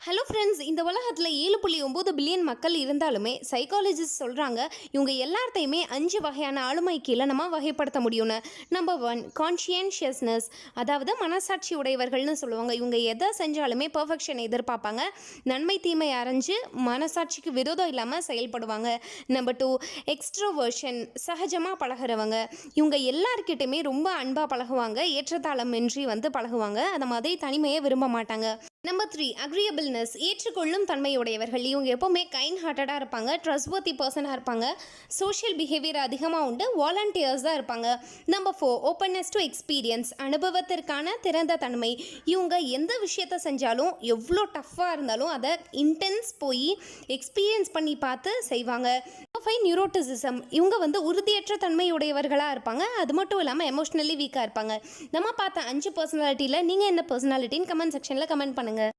Hello friends, இந்த உலகத்தில் 7.9 billion மக்கள் இருந்தாலுமே சைக்காலஜிஸ்ட் சொல்கிறாங்க இவங்க எல்லாத்தையுமே 5 வகையான ஆளுமை கீழே நம்ம வகைப்படுத்த முடியும்னு. நம்பர் 1, கான்ஷியன்ஷியஸ்னஸ், அதாவது மனசாட்சி உடையவர்கள்னு சொல்லுவாங்க. இவங்க எதை செஞ்சாலுமே பர்ஃபெக்ஷன் எதிர்பார்ப்பாங்க. நன்மை தீமை அறிஞ்சு மனசாட்சிக்கு விரோதம் இல்லாமல் செயல்படுவாங்க. நம்பர் 2, எக்ஸ்ட்ரோவர்ஷன், சகஜமாக பழகிறவங்க. இவங்க எல்லார்கிட்டையுமே ரொம்ப அன்பாக பழகுவாங்க, ஏற்றத்தாழமின்றி பழகுவாங்க. அந்த மாதிரி தனிமையை விரும்ப மாட்டாங்க. நம்பர் 3, அக்ரியபிள்னஸ், ஏற்றுக்கொள்ளும் தன்மையுடையவர்கள். இவங்க எப்போவுமே கைண்ட் ஹார்ட்டடாக இருப்பாங்க, ட்ரஸ்ட்வர்த்தி பர்சனாக இருப்பாங்க, சோஷியல் பிஹேவியர் அதிகமாக உண்டு, வாலண்டியர்ஸாக இருப்பாங்க. நம்பர் 4, ஓப்பன்னஸ் டு எக்ஸ்பீரியன்ஸ், அனுபவத்திற்கான திறந்த தன்மை. இவங்க எந்த விஷயத்தை செஞ்சாலும் எவ்வளோ டஃப்பாக இருந்தாலும் அதை இன்டென்ஸ் போய் எக்ஸ்பீரியன்ஸ் பண்ணி பார்த்து செய்வாங்க. நம்பர் 5, நியூரோட்டிசிசம். இவங்க உறுதியற்ற தன்மையுடையவர்களாக இருப்பாங்க. அது மட்டும் இல்லாமல் எமோஷ்னலி வீக்காக இருப்பாங்க. நம்ம பார்த்த 5 பர்சனாலிட்டியில் நீங்கள் என்ன பர்சனாலிட்டின்னு கமெண்ட் செக்ஷனில் கமெண்ட் பண்ணுங்கள்.